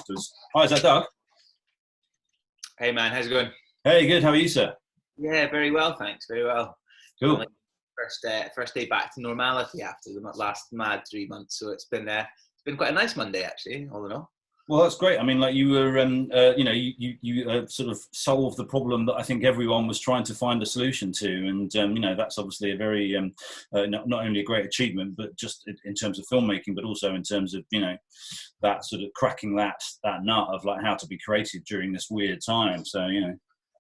afters. Hi, is that Doug? Hey man, how's it going? Hey, good. How are you, sir? Yeah, very well, thanks. Very well. Cool. Like first day back to normality after the last mad 3 months. So it's been quite a nice Monday actually, all in all. Well, that's great. I mean, like you were, you sort of solved the problem that I think everyone was trying to find a solution to, and that's obviously a very not only a great achievement, but just in terms of filmmaking, but also in terms of that sort of cracking that nut of like how to be creative during this weird time. So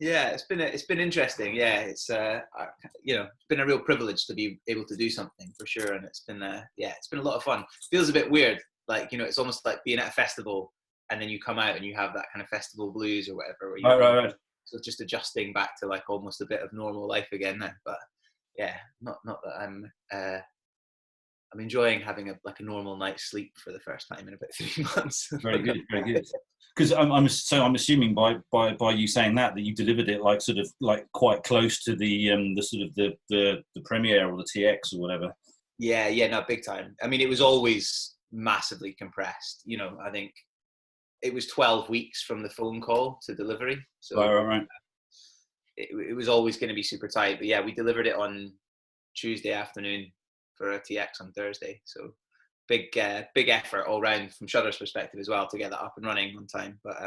Yeah, it's been interesting. Yeah, it's been a real privilege to be able to do something for sure, and it's been a lot of fun. Feels a bit weird, like it's almost like being at a festival and then you come out and you have that kind of festival blues or whatever. Where right. So just adjusting back to like almost a bit of normal life again now. But yeah, not that I'm enjoying having a normal night's sleep for the first time in about 3 months. Very good, very good. Because I'm assuming by you saying that you delivered it like sort of like quite close to the sort of the premiere or the TX or whatever. Yeah, no, big time. I mean, it was always massively compressed. I think it was 12 weeks from the phone call to delivery. So right. It was always going to be super tight. But yeah, we delivered it on Tuesday afternoon for a TX on Thursday. So big effort all round from Shudder's perspective as well to get that up and running on time. But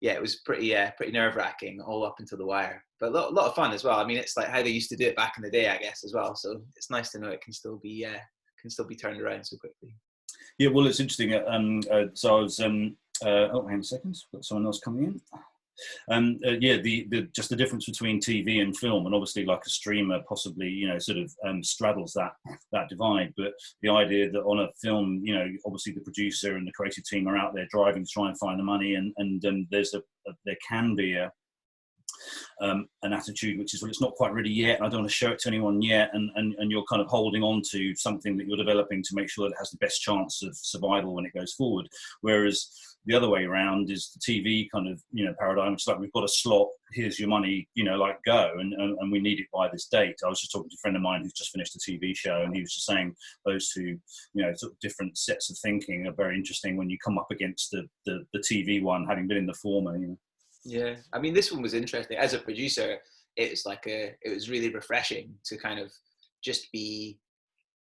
it was pretty nerve wracking all up until the wire. But a lot of fun as well. I mean, it's like how they used to do it back in the day, I guess, as well. So it's nice to know it can still be turned around so quickly. Yeah, well, it's interesting. So I was. Hang on a second. Got someone else coming in. Just the difference between TV and film, and obviously like a streamer possibly sort of straddles that divide, but the idea that on a film obviously the producer and the creative team are out there driving to try and find the money, and there can be an attitude which is, well, it's not quite ready yet, and I don't want to show it to anyone yet, and you're kind of holding on to something that you're developing to make sure that it has the best chance of survival when it goes forward. Whereas the other way around is the TV kind of paradigm. It's like, we've got a slot, here's your money, like go, and we need it by this date. I was just talking to a friend of mine who's just finished a TV show, and he was just saying those two sort of different sets of thinking are very interesting when you come up against the TV one, having been in the former. Yeah, I mean, this one was interesting. As a producer, it was really refreshing to kind of just be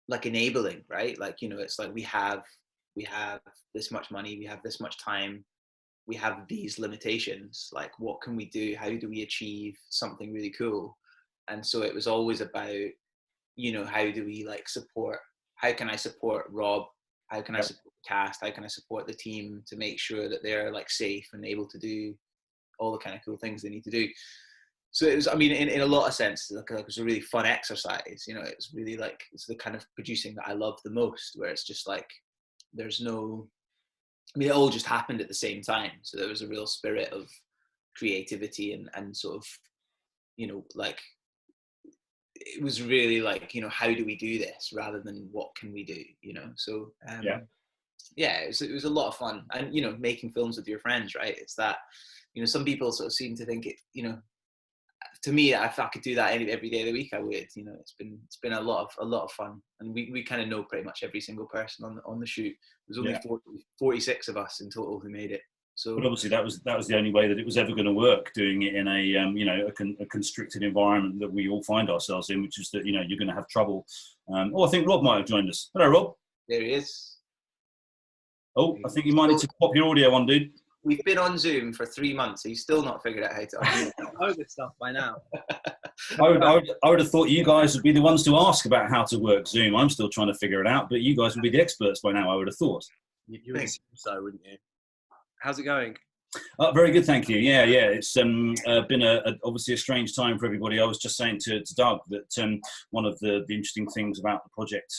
like enabling, right? Like, it's like we have this much money, we have this much time, we have these limitations. Like, what can we do? How do we achieve something really cool? And so it was always about, how do we support? How can I support Rob? How can I support the cast? How can I support the team to make sure that they're safe and able to do all the kind of cool things they need to do? So it was, I mean, in a lot of sense, it was a really fun exercise. It was really it's the kind of producing that I love the most, where it's just there's no, I mean, it all just happened at the same time. So there was a real spirit of creativity and sort of, it was really how do we do this rather than what can we do, So it was a lot of fun. And, making films with your friends, right? It's that, some people sort of seem to think it, to me, if I could do that every day of the week, I would. It's been a lot of fun, and we kind of know pretty much every single person on the shoot. There's only 46 of us in total who made it. So, but obviously that was the only way that it was ever going to work, doing it in a constricted environment that we all find ourselves in, which is that you're going to have trouble. I think Rob might have joined us. Hello, Rob. There he is. Oh, I think you might need to pop your audio on, dude. We've been on Zoom for 3 months. He's still not figured out how to unmute. I know this stuff by now. I would have thought you guys would be the ones to ask about how to work Zoom. I'm still trying to figure it out, but you guys would be the experts by now, I would have thought. You would assume so, wouldn't you? How's it going? Very good, thank you. Yeah. It's been obviously a strange time for everybody. I was just saying to Doug that one of the interesting things about the project,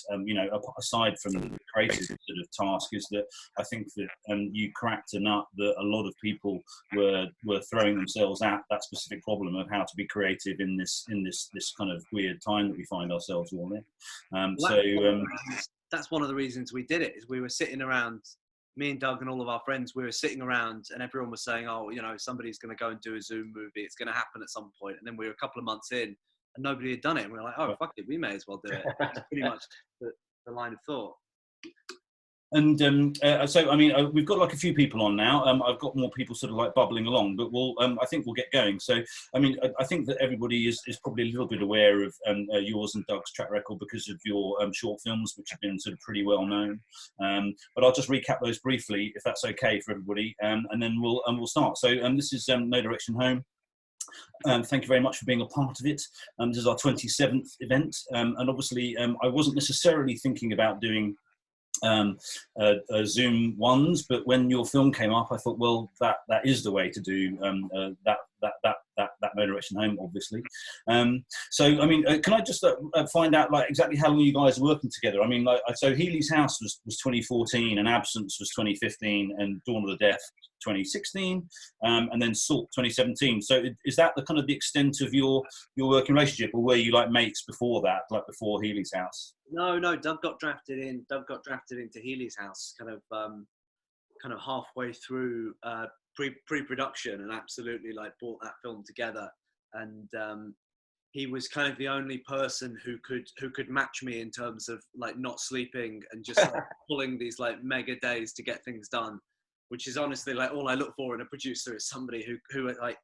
aside from the creative sort of task, is that I think that you cracked a nut that a lot of people were throwing themselves at that specific problem of how to be creative in this kind of weird time that we find ourselves all in. That's one of the reasons we did it. Is we were sitting around. Me and Doug and all of our friends, we were sitting around and everyone was saying, oh, somebody's going to go and do a Zoom movie. It's going to happen at some point. And then we were a couple of months in and nobody had done it. And we were like, oh, fuck it, we may as well do it. That's pretty much the line of thought. And so, I mean, we've got like a few people on now. I've got more people sort of like bubbling along, but I think we'll get going. So, I mean, I think that everybody is probably a little bit aware of yours and Doug's track record because of your short films, which have been sort of pretty well known. But I'll just recap those briefly, if that's okay for everybody, and then we'll start. So, this is No Direction Home. Thank you very much for being a part of it. This is our 27th event, and obviously, I wasn't necessarily thinking about doing Zoom ones, but when your film came up, I thought, well, that is the way to do that No Direction Home, obviously. So, I mean, can I just find out like exactly how long you guys are working together? I mean, like, so Healy's House was 2014, and Absence was 2015, and Dawn of the Death 2016, and then Salt 2017. So, is that the kind of the extent of your working relationship, or were you like mates before that, like before Healy's House? No, Doug got drafted into Healy's House kind of halfway through pre-production, and absolutely like brought that film together. And he was kind of the only person who could match me in terms of like not sleeping and just like pulling these like mega days to get things done, which is honestly like all I look for in a producer, is somebody who like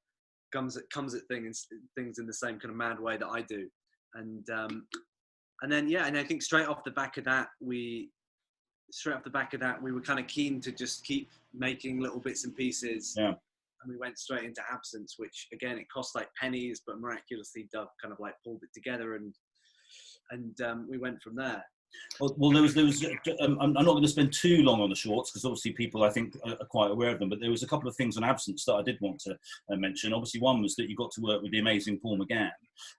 comes at things in the same kind of mad way that I do. And then, yeah, and I think straight off the back of that, we were kind of keen to just keep making little bits and pieces. Yeah. And we went straight into Absence, which again, it cost like pennies, but miraculously Doug kind of like pulled it together, and we went from there. Well, there was. I'm not going to spend too long on the shorts because obviously people I think are quite aware of them. But there was a couple of things on Absence that I did want to mention. Obviously, one was that you got to work with the amazing Paul McGann,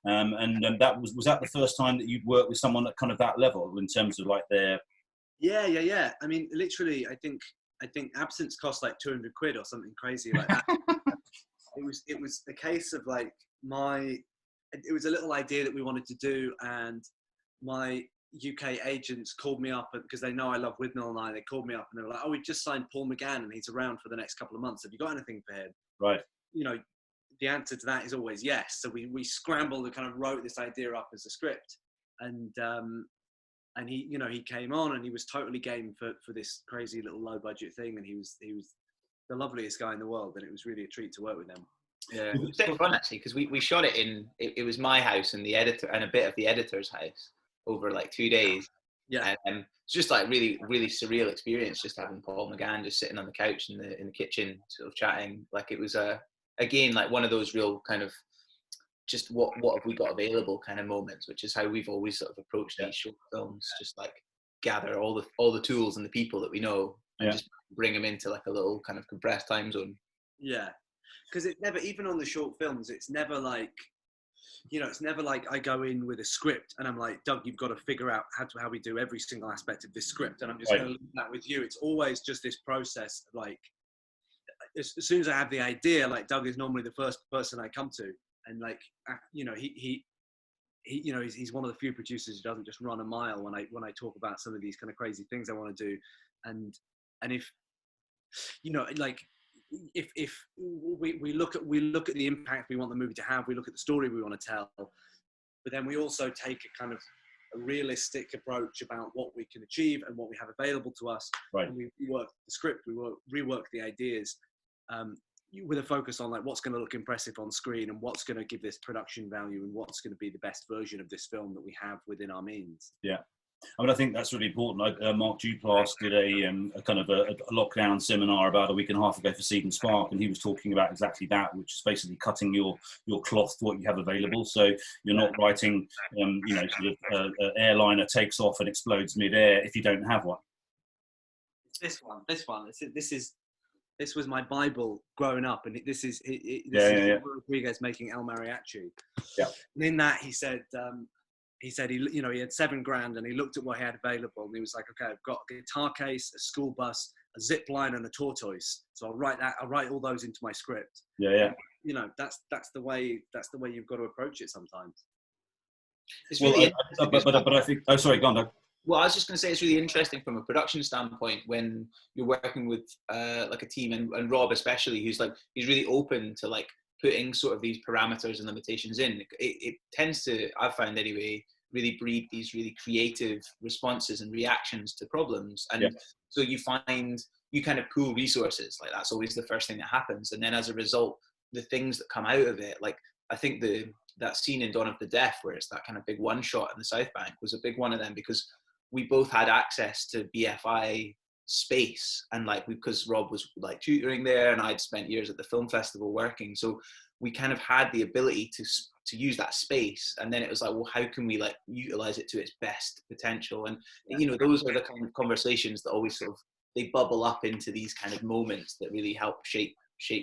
and that was that the first time that you'd worked with someone at kind of that level in terms of like their. Yeah. I mean, literally, I think Absence cost like 200 quid or something crazy like that. It was a case of like it was a little idea that we wanted to do, and my UK agents called me up because they know I love Withnail and I. They called me up and they were like, "Oh, we've just signed Paul McGann and he's around for the next couple of months. Have you got anything for him?" Right. You know, the answer to that is always yes. So we scrambled and kind of wrote this idea up as a script, and he came on and he was totally game for this crazy little low budget thing, and he was the loveliest guy in the world, and it was really a treat to work with him. Yeah, it was a bit fun actually because we shot it it was my house and the editor and a bit of the editor's house over like 2 days. Yeah. It's just like really, really surreal experience just having Paul McGann just sitting on the couch in the kitchen sort of chatting. Like it was again like one of those real kind of just what have we got available kind of moments, which is how we've always sort of approached these short films. Just like gather all the tools and the people that we know and just bring them into like a little kind of compressed time zone. Yeah, because it never, even on the short films, it's never like, it's never like I go in with a script and I'm like, Doug, you've got to figure out how we do every single aspect of this script, and I'm just going to leave that with you. It's always just this process. Like as soon as I have the idea, like Doug is normally the first person I come to, and like he's one of the few producers who doesn't just run a mile when I talk about some of these kind of crazy things I want to do, and if like. If we look at the impact we want the movie to have, we look at the story we want to tell, but then we also take a kind of a realistic approach about what we can achieve and what we have available to us. Right. And we work the script, we rework the ideas with a focus on like what's going to look impressive on screen and what's going to give this production value and what's going to be the best version of this film that we have within our means. Yeah. I mean, I think that's really important. Mark Duplass did a kind of a lockdown seminar about a week and a half ago for Seed and Spark, and he was talking about exactly that, which is basically cutting your cloth to what you have available. So you're not writing, sort of airliner takes off and explodes mid-air if you don't have one. This one. This was my Bible growing up, and this is Rodriguez making El Mariachi. Yeah. And in that, he said he had $7,000 and he looked at what he had available and he was like, okay, I've got a guitar case, a school bus, a zip line and a tortoise. So I'll write all those into my script. Yeah. And, that's the way you've got to approach it sometimes. But I think, oh, sorry, go on, Doug. Well, I was just going to say it's really interesting from a production standpoint when you're working with like a team and Rob especially, he's really open to like putting sort of these parameters and limitations in. It tends to, I've found anyway, really breed these really creative responses and reactions to problems. And Yeah. so you kind of pool resources. Like that's always the first thing that happens. And then as a result, the things that come out of it, like I think that scene in Dawn of the Deaf where it's that kind of big one shot in the South Bank was a big one of them, because we both had access to BFI space, and like because Rob was like tutoring there and I'd spent years at the film festival working, so we kind of had the ability to use that space. And then it was like, well, how can we like utilize it to its best potential? And you know, those are the kind of conversations that always sort of they bubble up into these kind of moments that really help shape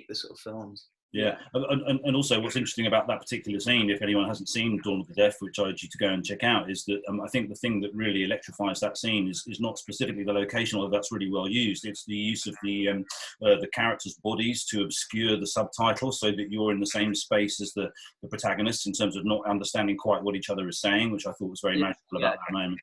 the sort of films. Yeah, and also what's interesting about that particular scene, if anyone hasn't seen Dawn of the Deaf, which I urge you to go and check out, is that I think the thing that really electrifies that scene is not specifically the location, although that's really well used. It's the use of the characters' bodies to obscure the subtitles so that you're in the same space as the protagonists in terms of not understanding quite what each other is saying, which I thought was very magical about that moment.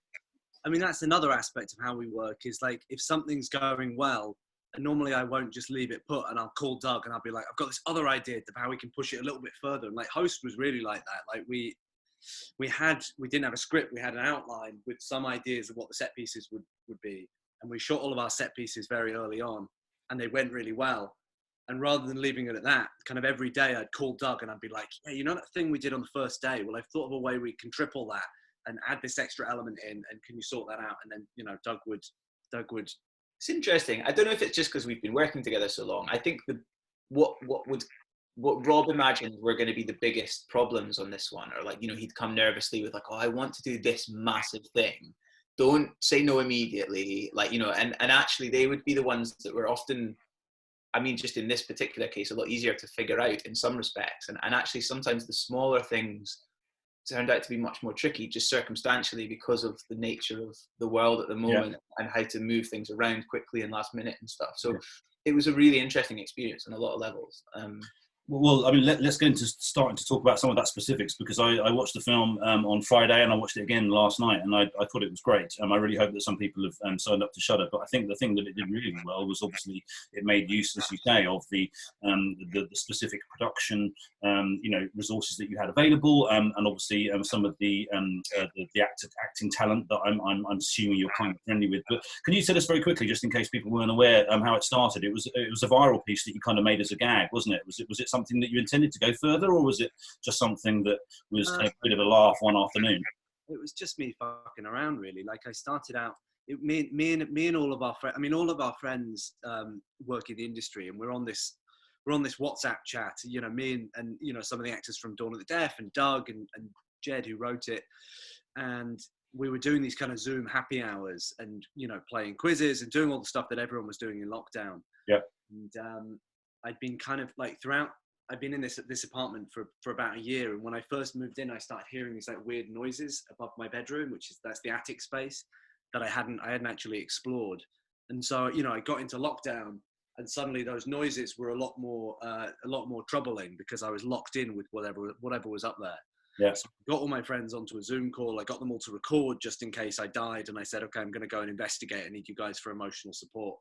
I mean, that's another aspect of how we work, is like if something's going well, and normally I won't just leave it put, and I'll call Doug and I'll be like, I've got this other idea of how we can push it a little bit further. And like Host was really like that. Like we didn't have a script, we had an outline with some ideas of what the set pieces would be. And we shot all of our set pieces very early on and they went really well. And rather than leaving it at that, kind of every day I'd call Doug and I'd be like, hey, you know that thing we did on the first day? Well, I've thought of a way we can triple that and add this extra element in, and can you sort that out? And then, you know, Doug would. It's interesting. I don't know if it's just because we've been working together so long. I think what Rob imagined were going to be the biggest problems on this one, or like, you know, he'd come nervously with like, oh, I want to do this massive thing. Don't say no immediately. Like, you know, and actually they would be the ones that were often, I mean, just in this particular case, a lot easier to figure out in some respects. And actually sometimes the smaller things turned out to be much more tricky, just circumstantially, because of the nature of the world at the moment and how to move things around quickly and last minute and stuff. So it was a really interesting experience on a lot of levels. Well, I mean, let's get into starting to talk about some of that specifics, because I watched the film on Friday and I watched it again last night, and I thought it was great. I really hope that some people have signed up to Shudder, but I think the thing that it did really well was obviously it made use, as you say, of the specific production resources that you had available, and obviously some of the acting talent that I'm assuming you're kind of friendly with. But can you tell us very quickly, just in case people weren't aware, how it started? It was a viral piece that you kind of made as a gag, wasn't it? Was it something that you intended to go further, or was it just something that was a bit of a laugh one afternoon? It was just me fucking around, really. Like I started out, me and all of our friends. I mean, all of our friends work in the industry, and we're on this WhatsApp chat. You know, me and you know, some of the actors from Dawn of the Deaf and Doug and Jed who wrote it, and we were doing these kind of Zoom happy hours, and you know, playing quizzes and doing all the stuff that everyone was doing in lockdown. Yeah. And I'd been kind of like I've been in this apartment for about a year, and when I first moved in, I started hearing these like weird noises above my bedroom, that's the attic space that I hadn't actually explored. And so, you know, I got into lockdown, and suddenly those noises were a lot more troubling, because I was locked in with whatever was up there. Yeah. So I got all my friends onto a Zoom call. I got them all to record just in case I died, and I said, okay, I'm going to go and investigate. I need you guys for emotional support.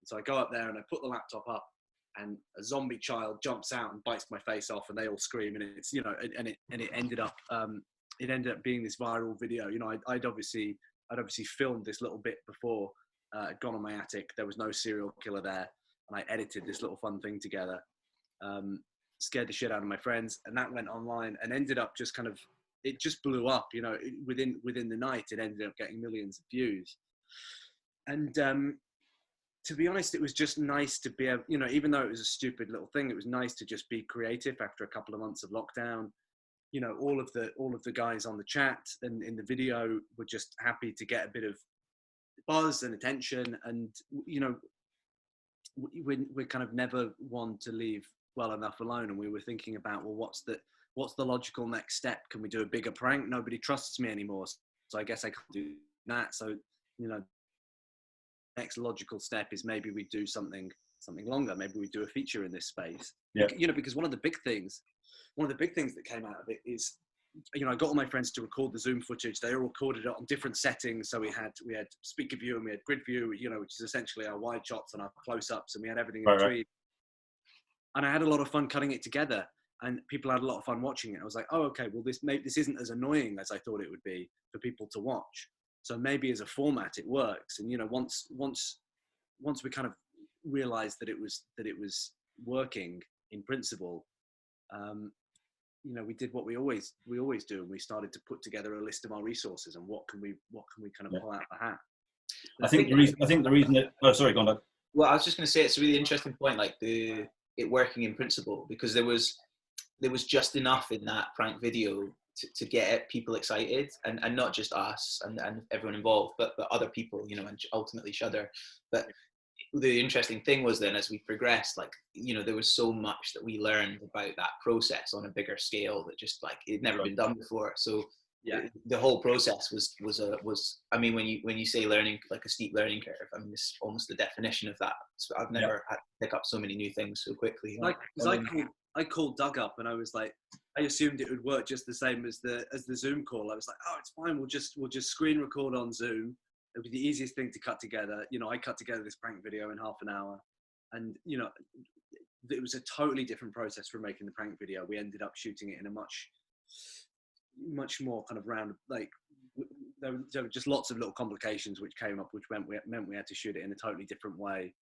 And so I go up there and I put the laptop up, and a zombie child jumps out and bites my face off, and they all scream, and it's, you know, and it ended up being this viral video. You know, I'd obviously filmed this little bit before, I'd gone on my attic. There was no serial killer there, and I edited this little fun thing together. Scared the shit out of my friends, and that went online and ended up just kind of, it just blew up. You know, within the night, it ended up getting millions of views, and to be honest, it was just nice to be able, you know, even though it was a stupid little thing, it was nice to just be creative after a couple of months of lockdown. You know, all of the guys on the chat and in the video were just happy to get a bit of buzz and attention. And, you know, we kind of never want to leave well enough alone. And we were thinking about, well, what's the logical next step? Can we do a bigger prank? Nobody trusts me anymore, so I guess I can't do that. So, you know, next logical step is maybe we do something longer. Maybe we do a feature in this space. Yeah. You know, because one of the big things that came out of it is, you know, I got all my friends to record the Zoom footage. They all recorded it on different settings. So we had speaker view and we had grid view, you know, which is essentially our wide shots and our close ups, and we had everything in between. Right. And I had a lot of fun cutting it together. and people had a lot of fun watching it. I was like, oh, okay, well, this isn't as annoying as I thought it would be for people to watch. So maybe as a format, it works. And, you know, once we kind of realized that it was working in principle, you know, we did what we always do, and we started to put together a list of our resources and what can we kind of pull out the hat. I think the reason that, oh, sorry, go on, Doug. Well, I was just going to say, it's a really interesting point, like it working in principle, because there was just enough in that prank video to get people excited, and not just us and everyone involved, but other people, you know, and ultimately Shudder. But the interesting thing was then, as we progressed, like, you know, there was so much that we learned about that process on a bigger scale that just, like, it'd never been done before. So yeah, the whole process was I mean, when you say learning, like a steep learning curve, I mean, it's almost the definition of that. So I've never had to pick up so many new things so quickly. Like, I called Doug up and I was like, I assumed it would work just the same as the Zoom call. I was like, oh, it's fine. We'll just screen record on Zoom. It'll be the easiest thing to cut together. You know, I cut together this prank video in half an hour, and, you know, it was a totally different process from making the prank video. We ended up shooting it in a much more kind of round, like, there were just lots of little complications which came up, which meant we had to shoot it in a totally different way.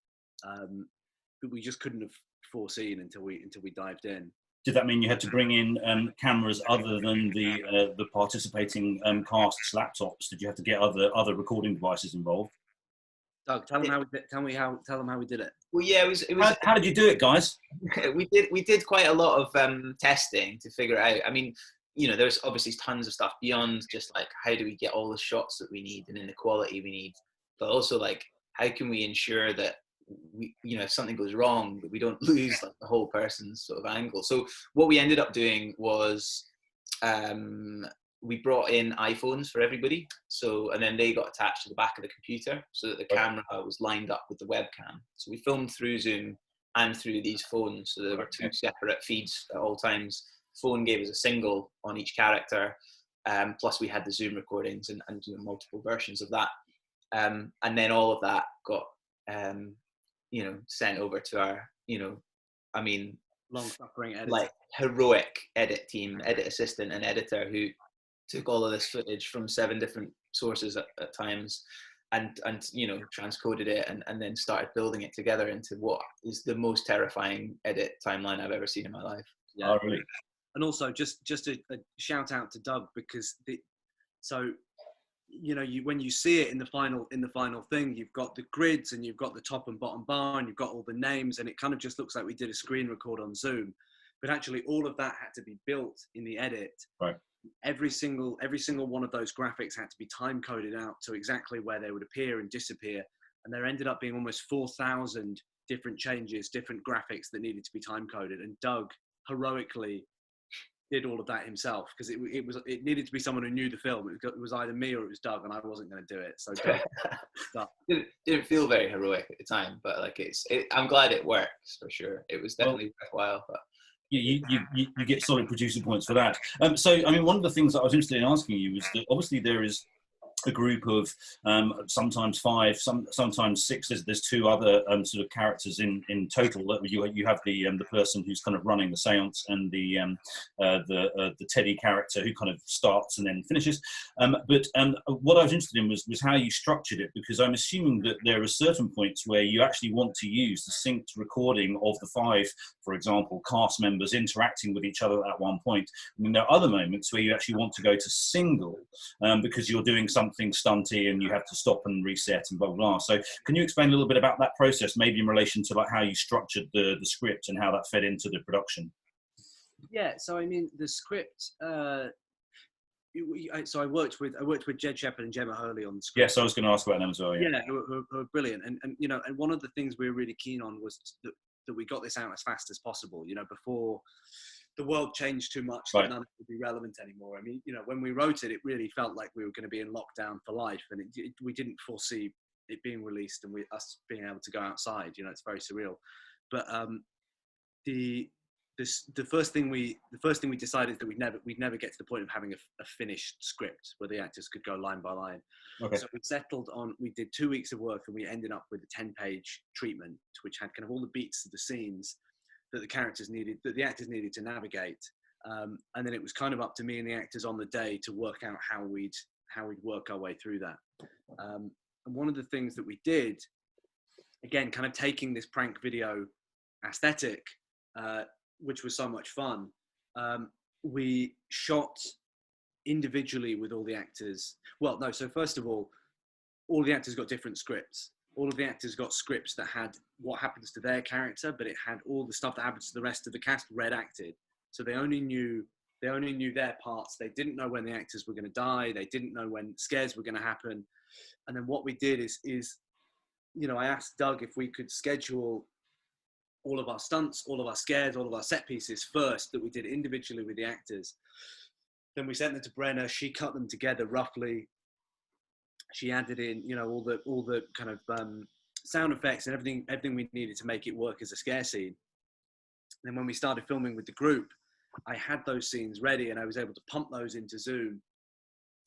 But we just couldn't have foreseen until we dived in. Did that mean you had to bring in cameras other than the participating cast's laptops? Did you have to get other recording devices involved? Doug, tell them how we did it. Well, yeah, it was. How did you do it, guys? we did quite a lot of testing to figure out. I mean, you know, there's obviously tons of stuff beyond just like, how do we get all the shots that we need and in the quality we need, but also, like, how can we ensure that we, you know, if something goes wrong, that we don't lose, like, the whole person's sort of angle. So what we ended up doing was we brought in iPhones for everybody, and then they got attached to the back of the computer so that the camera was lined up with the webcam. So we filmed through Zoom and through these phones, so there were two separate feeds at all times. Phone gave us a single on each character, plus we had the Zoom recordings and you know, multiple versions of that, and then all of that got you know, sent over to our, you know, I mean, long-suffering editor, like, heroic edit assistant and editor, who took all of this footage from 7 different sources at times, and you know, transcoded it and then started building it together into what is the most terrifying edit timeline I've ever seen in my life. Yeah. Oh, really? And also, just a shout out to Doug, because you know, when you see it in the final thing, you've got the grids and you've got the top and bottom bar and you've got all the names, and it kind of just looks like we did a screen record on Zoom, but actually all of that had to be built in the edit. Right. Every single one of those graphics had to be time coded out to exactly where they would appear and disappear, and there ended up being almost 4,000 different changes, different graphics that needed to be time coded, and Doug heroically did all of that himself, because it needed to be someone who knew the film. It was either me or it was Doug, and I wasn't going to do it. So Doug didn't feel very heroic at the time, but like, I'm glad it works for sure. It was definitely worthwhile. But you get solid producer points for that. So I mean, one of the things that I was interested in asking you was that obviously there is a group of sometimes 5, sometimes 6. There's 2 other sort of characters in total. You have the person who's kind of running the séance, and the Teddy character who kind of starts and then finishes. But what I was interested in was how you structured it, because I'm assuming that there are certain points where you actually want to use the synced recording of the 5, for example, cast members interacting with each other at one point. I mean, there are other moments where you actually want to go to single because you're doing something stunty and you have to stop and reset and blah, blah, blah. So can you explain a little bit about that process, maybe in relation to like how you structured the script and how that fed into the production? Yeah, so I mean, the script, so I worked with Jed Shepard and Gemma Hurley on the script. Yes, I was going to ask about them as well. Yeah, who are brilliant. And you know, and one of the things we were really keen on was that we got this out as fast as possible, you know, before the world changed too much that none of it would be relevant anymore. I mean, you know, when we wrote it, it really felt like we were going to be in lockdown for life, and we didn't foresee it being released and us being able to go outside. You know, it's very surreal. But the first thing we decided is that we'd never get to the point of having a finished script where the actors could go line by line. Okay. So we settled on, we did 2 weeks of work, and we ended up with a 10-page treatment, which had kind of all the beats of the scenes. that the characters needed, that the actors needed to navigate. And then it was kind of up to me and the actors on the day to work out how we'd work our way through that. And one of the things that we did, again, kind of taking this prank video aesthetic, which was so much fun, we shot individually with all the actors. Well, no, so first of all the actors got different scripts. All of the actors got scripts that had what happens to their character, but it had all the stuff that happens to the rest of the cast red acted. So they only knew their parts. They didn't know when the actors were going to die. They didn't know when scares were going to happen. And then what we did is, you know, I asked Doug if we could schedule all of our stunts, all of our scares, all of our set pieces first that we did individually with the actors. Then we sent them to Brenna. She cut them together roughly. She added in, you know, all the kind of sound effects and everything we needed to make it work as a scare scene. And then when we started filming with the group, I had those scenes ready and I was able to pump those into Zoom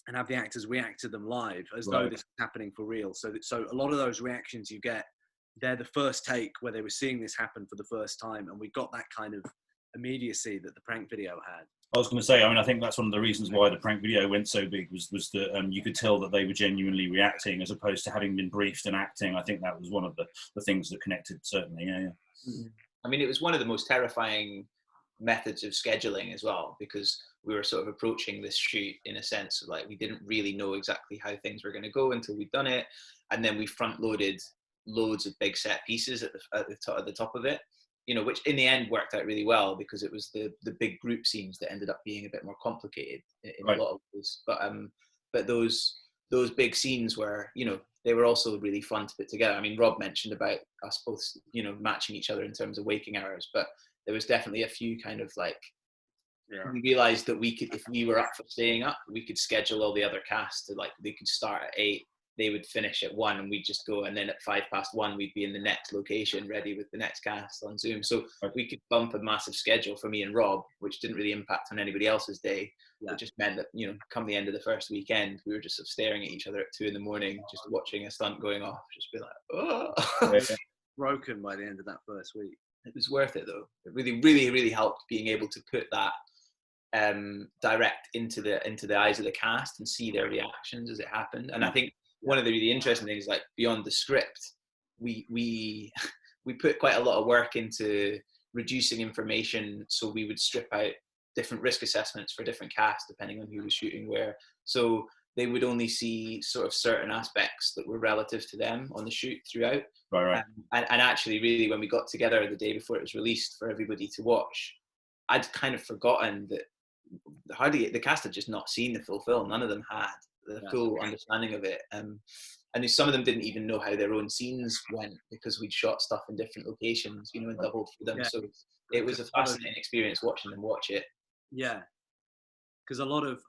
and have the actors react to them live as though this was happening for real. So a lot of those reactions you get, they're the first take where they were seeing this happen for the first time, and we got that kind of immediacy that the prank video had. I was going to say, I mean, I think that's one of the reasons why the prank video went so big was that you could tell that they were genuinely reacting as opposed to having been briefed and acting. I think that was one of the things that connected, certainly, yeah. I mean, it was one of the most terrifying methods of scheduling as well, because we were sort of approaching this shoot in a sense of like, we didn't really know exactly how things were going to go until we'd done it. And then we front loaded loads of big set pieces at the top of it, you know, which in the end worked out really well because it was the big group scenes that ended up being a bit more complicated in a lot of ways. But those big scenes were, you know, they were also really fun to put together. I mean, Rob mentioned about us both, you know, matching each other in terms of waking hours, but there was definitely a few kind of like, we realized that we could, if we were up for staying up, we could schedule all the other cast to like, they could start at 8, they would finish at 1 and we'd just go, and then at 1:05 we'd be in the next location ready with the next cast on Zoom. So we could bump a massive schedule for me and Rob, which didn't really impact on anybody else's day. It just meant that, you know, come the end of the first weekend, we were just sort of staring at each other at 2 a.m, just watching a stunt going off, just be like, oh. Broken by the end of that first week. It was worth it though. It really, really, really helped being able to put that direct into the eyes of the cast and see their reactions as it happened. And I think one of the really interesting things, like beyond the script, we put quite a lot of work into reducing information. So we would strip out different risk assessments for different casts depending on who was shooting where. So they would only see sort of certain aspects that were relative to them on the shoot throughout. Right. And actually, really, when we got together the day before it was released for everybody to watch, I'd kind of forgotten that the cast had just not seen the full film. None of them had the full understanding of it. And some of them didn't even know how their own scenes went because we'd shot stuff in different locations, you know, and doubled for them. So it was a fascinating experience watching them watch it. Yeah, because a lot of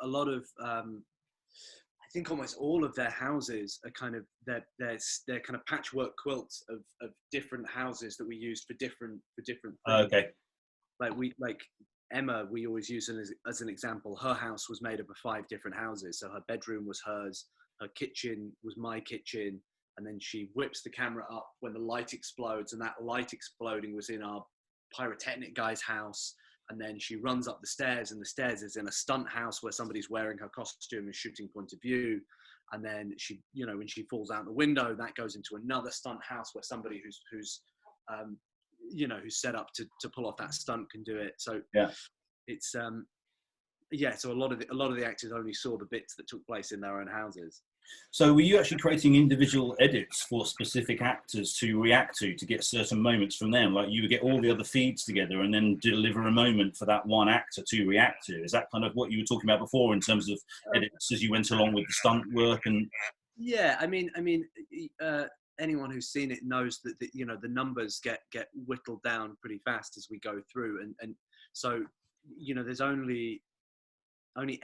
I think almost all of their houses are kind of they're kind of patchwork quilts of different houses that we used for different things. Okay. Like Emma, we always use as an example. Her house was made up of 5 different houses. So her bedroom was hers, her kitchen was my kitchen, and then she whips the camera up when the light explodes, and that light exploding was in our pyrotechnic guy's house. And then she runs up the stairs, and the stairs is in a stunt house where somebody's wearing her costume and shooting point of view. And then she, you know, when she falls out the window, that goes into another stunt house where somebody who's set up to pull off that stunt can do it. So it's so a lot of the actors only saw the bits that took place in their own houses. So were you actually creating individual edits for specific actors to react to get certain moments from them? Like you would get all the other feeds together and then deliver a moment for that one actor to react to? Is that kind of what you were talking about before in terms of edits as you went along with the stunt work? And yeah, I mean, anyone who's seen it knows that the numbers get whittled down pretty fast as we go through, and so you know there's only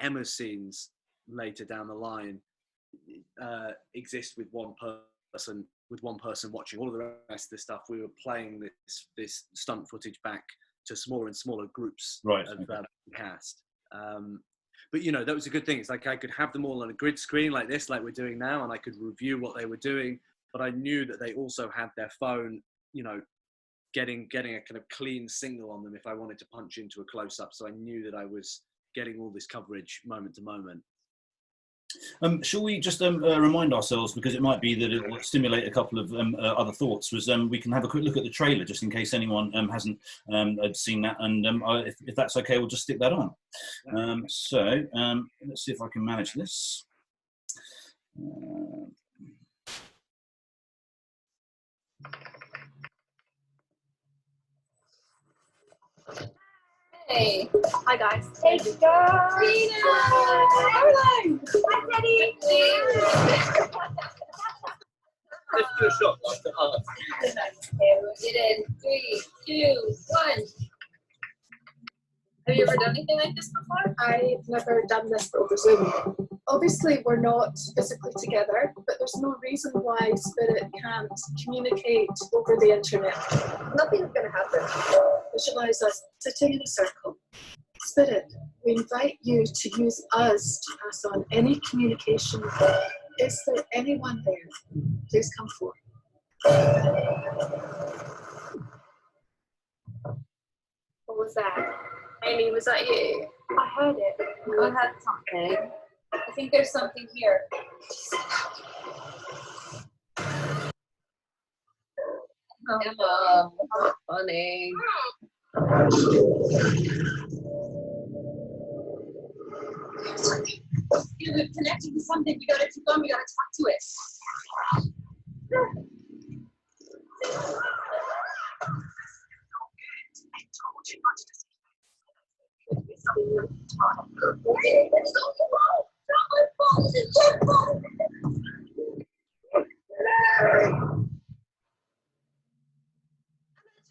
Emma's scenes later down the line exist with one person watching. All of the rest of the stuff we were playing this stunt footage back to smaller and smaller groups of cast. But you know that was a good thing. It's like I could have them all on a grid screen like this, like we're doing now, and I could review what they were doing. But I knew that they also had their phone, you know, getting a kind of clean single on them if I wanted to punch into a close-up. So I knew that I was getting all this coverage moment to moment. Shall we just remind ourselves, because it might be that it will stimulate a couple of other thoughts, was we can have a quick look at the trailer just in case anyone hasn't seen that, and if that's okay, we'll just stick that on. So let's see if I can manage this. Hey. Hi guys. Hey guys. Tina. Caroline. Hi Teddy. Let's do a shot like the art. Get in. 3, 2, 1. Have you ever done anything like this before? I've never done this over Zoom. Obviously, we're not physically together, but there's no reason why spirit can't communicate over the internet. Nothing's going to happen. Visualize us sitting in a circle. Spirit, we invite you to use us to pass on any communication. Is there anyone there? Please come forward. What was that? Amy, was that you? I heard it. I heard something. I think there's something here. Emma, funny. We've connected to something. We gotta keep on. We gotta talk to it.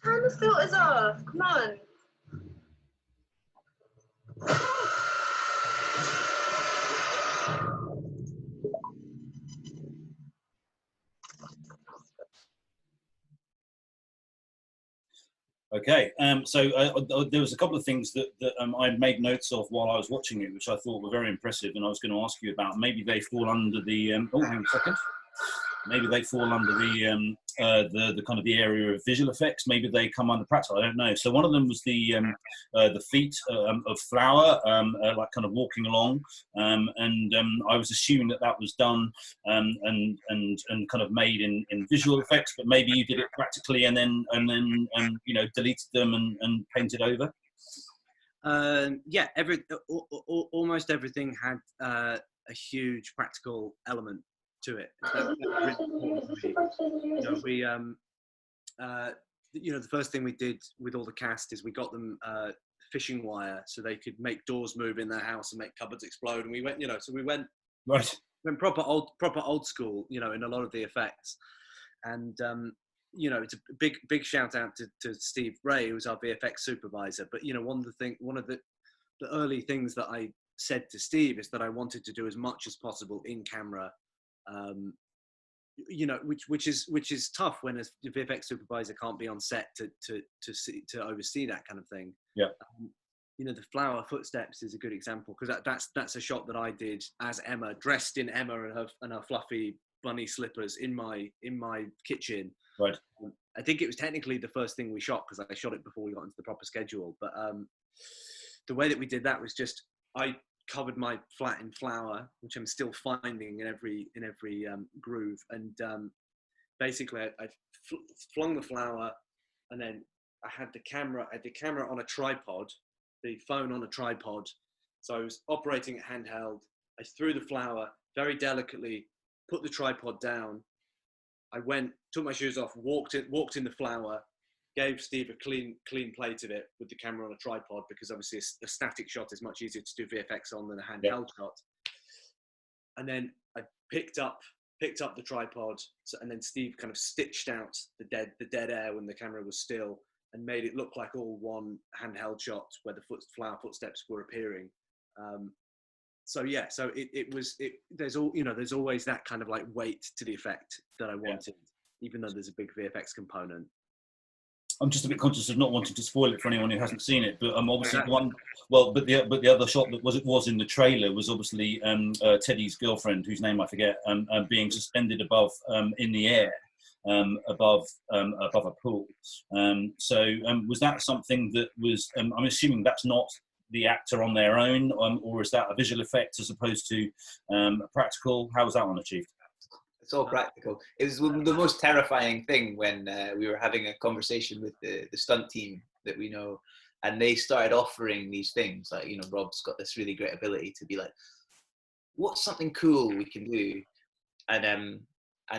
Turn the filters off. Come on. Okay, so there was a couple of things that I made notes of while I was watching it, which I thought were very impressive, and I was going to ask you about. Maybe they fall under the oh, hang on a second. Maybe they fall under the kind of the area of visual effects. Maybe they come under practical. I don't know. So one of them was the feet of Flower, like kind of walking along, and I was assuming that was done and kind of made in visual effects, but maybe you did it practically and then you know, deleted them and painted over. Yeah, almost everything had a huge practical element to it. Really important to me. You know, the first thing we did with all the cast is we got them fishing wire so they could make doors move in their house and make cupboards explode. And we went, you know, so we went proper old school, you know, in a lot of the effects. And you know, it's a big shout out to Steve Ray, who was our VFX supervisor. But you know, one of the early things that I said to Steve is that I wanted to do as much as possible in camera. You know, which is tough when a VFX supervisor can't be on set to oversee that kind of thing. Yeah. You know, the flower footsteps is a good example, because that's a shot that I did as Emma, dressed in Emma and her fluffy bunny slippers in my kitchen. Right. I think it was technically the first thing we shot, because I shot it before we got into the proper schedule. But the way that we did that was just I covered my flat in flour, which I'm still finding in every groove, and basically I flung the flour, and then I had the camera on a tripod, the phone on a tripod, so I was operating it handheld. I threw the flour very delicately, put the tripod down. I took my shoes off, walked in the flour, gave Steve a clean plate of it with the camera on a tripod, because obviously a static shot is much easier to do VFX on than a handheld shot. And then I picked up the tripod, and then Steve kind of stitched out the dead air when the camera was still, and made it look like all one handheld shot where the flower footsteps were appearing. So yeah, so there's always that kind of like weight to the effect that I wanted, even though there's a big VFX component. I'm just a bit conscious of not wanting to spoil it for anyone who hasn't seen it, but obviously the other shot that was in the trailer was obviously Teddy's girlfriend, whose name I forget, being suspended above in the air. above a pool. So was that something that was? I'm assuming that's not the actor on their own, or is that a visual effect as opposed to practical? How was that one achieved? It's all practical. It was the most terrifying thing when we were having a conversation with the stunt team that we know, and they started offering these things. Like, you know, Rob's got this really great ability to be like, what's something cool we can do? And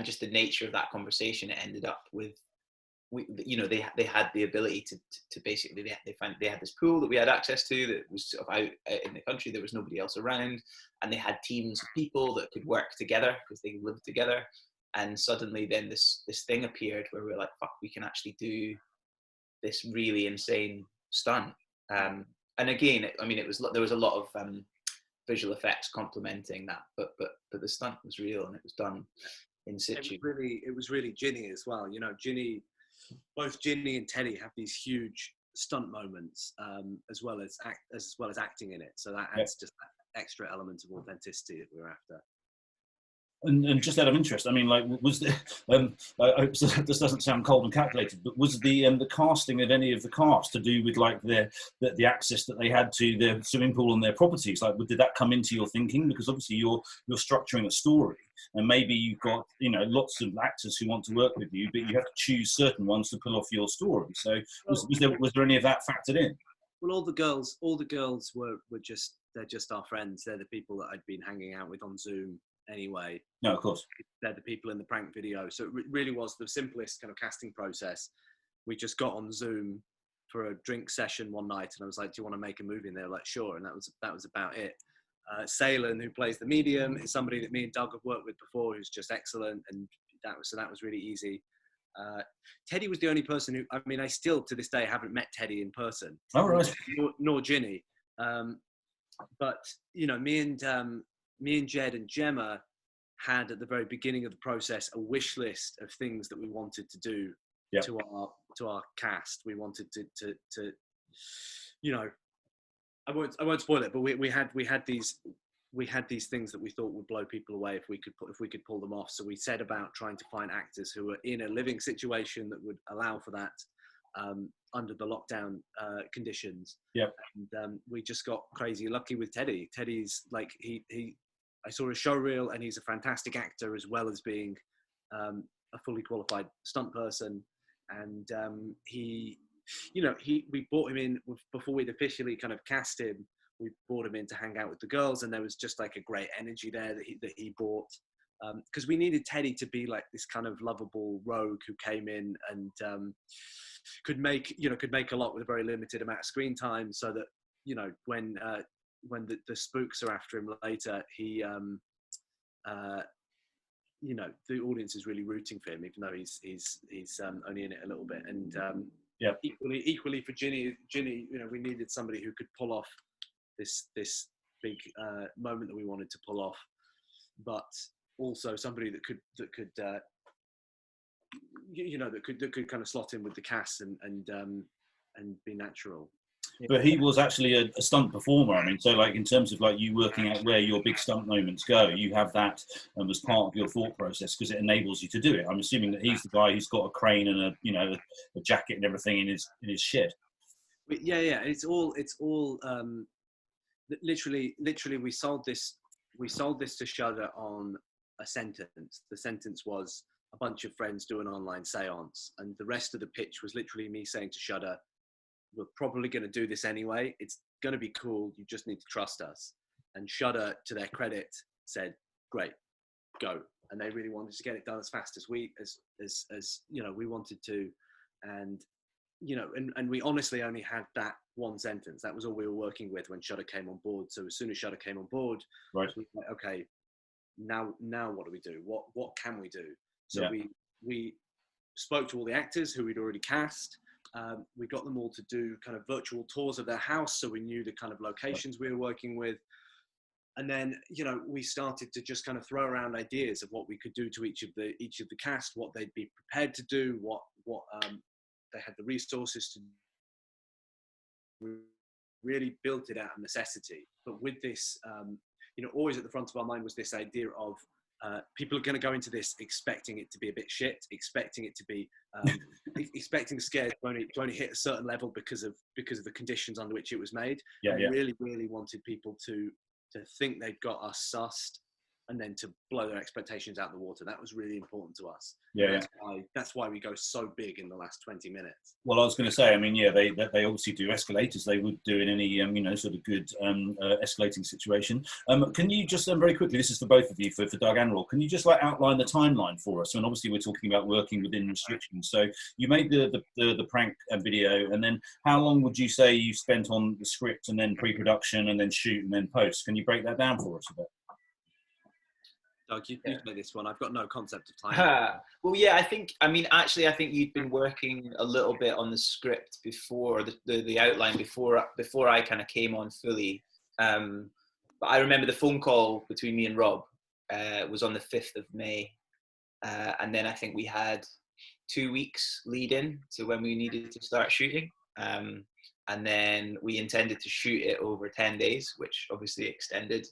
just the nature of that conversation, it ended up with, they had the ability to basically, they had this pool that we had access to that was sort of out in the country. There was nobody else around, and they had teams of people that could work together because they lived together. And suddenly then this thing appeared where we were like, fuck, we can actually do this really insane stunt. And again, there was a lot of visual effects complementing that, but the stunt was real and it was done in situ. It was really Ginny as well. You know, both Ginny and Teddy have these huge stunt moments, as well as acting in it. So that adds just that extra element of authenticity that we're after. And just out of interest, I mean, like, was the I hope this doesn't sound cold and calculated, but was the casting of any of the cast to do with like the access that they had to their swimming pool and their properties? Like, did that come into your thinking? Because obviously you're structuring a story, and maybe you've got, you know, lots of actors who want to work with you, but you have to choose certain ones to pull off your story. So was there any of that factored in? Well, all the girls were just, they're just our friends. They're the people that I'd been hanging out with on Zoom anyway. No, of course. They're the people in the prank video. So it really was the simplest kind of casting process. We just got on Zoom for a drink session one night, and I was like, do you want to make a movie? And they were like, sure. And that was about it. Salen, who plays the medium, is somebody that me and Doug have worked with before, who's just excellent. And that was really easy. Teddy was the only person who, I mean, I still to this day haven't met Teddy in person. Oh, right. Nor Ginny. But, you know, me and Jed and Gemma had at the very beginning of the process a wish list of things that we wanted to do to our cast. We wanted to you know, I won't spoil it, but we had these things that we thought would blow people away if we could pull them off. So we set about trying to find actors who were in a living situation that would allow for that under the lockdown conditions. Yeah. And we just got crazy lucky with Teddy. Teddy's like I saw a show reel, and he's a fantastic actor as well as being a fully qualified stunt person. And we brought him in before we'd officially kind of cast him. We brought him in to hang out with the girls, and there was just like a great energy there that he brought. Because we needed Teddy to be like this kind of lovable rogue who came in and could make a lot with a very limited amount of screen time, so that, you know, when the spooks are after him later, he you know, the audience is really rooting for him, even though he's only in it a little bit. And equally for Ginny, you know, we needed somebody who could pull off this big moment that we wanted to pull off, but also somebody that could you know, that could kind of slot in with the cast and be natural. But he was actually a stunt performer. I mean, so like in terms of like you working out where your big stunt moments go, you have that as part of your thought process because it enables you to do it. I'm assuming that he's the guy who's got a crane and a jacket and everything in his shed. Yeah. It's all literally we sold this to Shudder on a sentence. The sentence was a bunch of friends do an online seance, and the rest of the pitch was literally me saying to Shudder, we're probably going to do this anyway. It's going to be cool. You just need to trust us. And Shudder, to their credit, said, great, go. And they really wanted to get it done as fast as we wanted to. And, you know, and we honestly only had that one sentence. That was all we were working with when Shudder came on board. So as soon as Shudder came on board, right, we were like, okay, now what do we do? What can we do? So we spoke to all the actors who we'd already cast. We got them all to do kind of virtual tours of their house, so we knew the kind of locations we were working with. And then, you know, we started to just kind of throw around ideas of what we could do to each of the cast, what they'd be prepared to do, what they had the resources to do. Really built it out of necessity. But with this, you know, always at the front of our mind was this idea of people are going to go into this expecting it to be a bit shit, expecting it to be, expecting Scared to only hit a certain level because of the conditions under which it was made. Yeah, and yeah. really, really wanted people to think they'd got us sussed, and then to blow their expectations out the water. That was really important to us. Yeah, That's why we go so big in the last 20 minutes. Well, I was going to say, I mean, yeah, they obviously do escalate as they would do in any, sort of good escalating situation. Can you just very quickly, this is for both of you, for Doug and Rob, can you just outline the timeline for us? And obviously we're talking about working within restrictions. So you made the prank video, and then how long would you say you spent on the script, and then pre-production, and then shoot, and then post? Can you break that down for us a bit? Doug, you play this one. I've got no concept of time. Well, yeah, I think you'd been working a little bit on the script before, the outline before I kind of came on fully. But I remember the phone call between me and Rob was on the 5th of May. And then I think we had 2 weeks lead in to when we needed to start shooting. And then we intended to shoot it over 10 days, which obviously extended.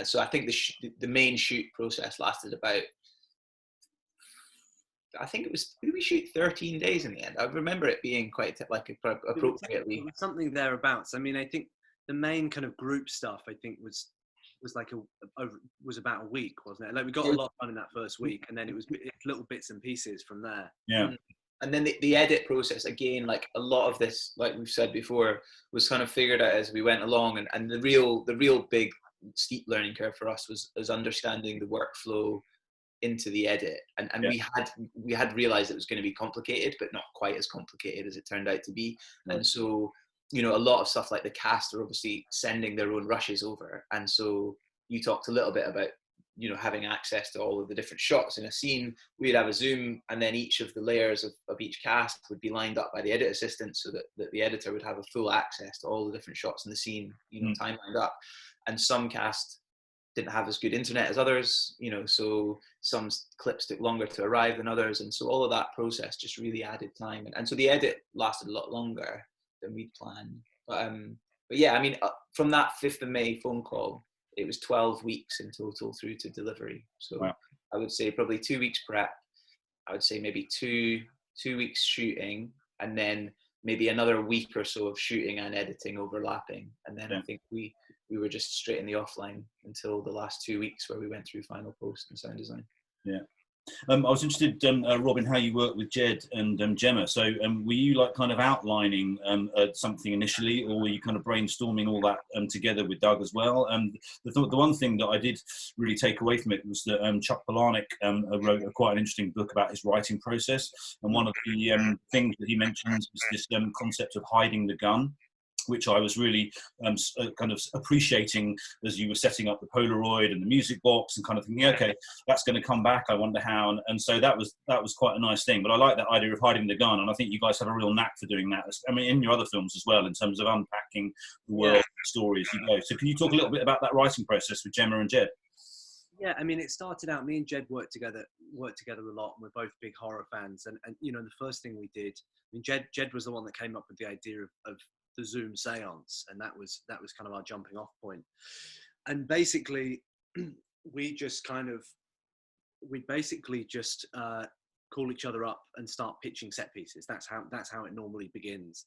So I think the main shoot process lasted about, I think it was, did we shoot 13 days in the end? I remember it being quite appropriately. It was something thereabouts. I mean, I think the main kind of group stuff, I think was about a week, wasn't it? Like we got a lot done in that first week, and then it was little bits and pieces from there. Yeah. And then the edit process, again, like a lot of this, like we've said before, was kind of figured out as we went along. And the real big steep learning curve for us was understanding the workflow into the edit. And we had realized it was going to be complicated, but not quite as complicated as it turned out to be. Right. And so, a lot of stuff like the cast are obviously sending their own rushes over. And so you talked a little bit about, having access to all of the different shots in a scene. We'd have a Zoom, and then each of the layers of each cast would be lined up by the edit assistant, so that the editor would have a full access to all the different shots in the scene, time lined up. And some cast didn't have as good internet as others, so some clips took longer to arrive than others. And so all of that process just really added time. And so the edit lasted a lot longer than we'd planned. But yeah, I mean, from that 5th of May phone call, it was 12 weeks in total through to delivery. So wow. I would say probably 2 weeks prep. I would say maybe two weeks shooting, and then maybe another week or so of shooting and editing overlapping. And then I think we were just straight in the offline until the last 2 weeks where we went through final post and sound design. Yeah. I was interested, Robin, how you worked with Jed and Gemma. So were you kind of outlining something initially, or were you kind of brainstorming all that together with Doug as well? The one thing that I did really take away from it was that Chuck Palahniuk wrote quite an interesting book about his writing process. And one of the things that he mentions was this concept of hiding the gun, which I was really kind of appreciating as you were setting up the Polaroid and the music box, and kind of thinking, okay, that's going to come back. I wonder how. And so that was quite a nice thing. But I like that idea of hiding the gun, and I think you guys have a real knack for doing that. I mean, in your other films as well, in terms of unpacking the world, the stories you go. So can you talk a little bit about that writing process with Gemma and Jed? Yeah, I mean, it started out, me and Jed worked together a lot, and we're both big horror fans. And the first thing we did, I mean, Jed was the one that came up with the idea of the Zoom seance, and that was kind of our jumping off point. And basically we basically just call each other up and start pitching set pieces. That's how it normally begins.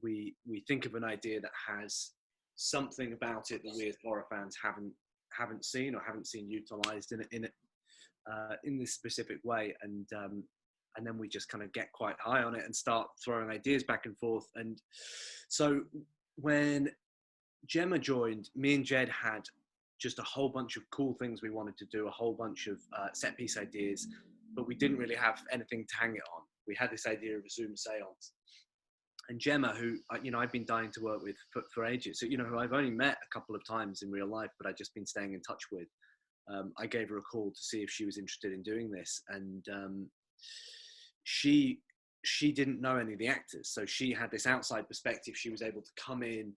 We think of an idea that has something about it that we as horror fans haven't seen or haven't seen utilized in this specific way, and then we just kind of get quite high on it and start throwing ideas back and forth. And so when Gemma joined, me and Jed had just a whole bunch of cool things we wanted to do, a whole bunch of set piece ideas, but we didn't really have anything to hang it on. We had this idea of a Zoom seance. And Gemma, who I've been dying to work with for ages, so who I've only met a couple of times in real life, but I've just been staying in touch with. I gave her a call to see if she was interested in doing this, and she didn't know any of the actors, so she had this outside perspective. She was able to come in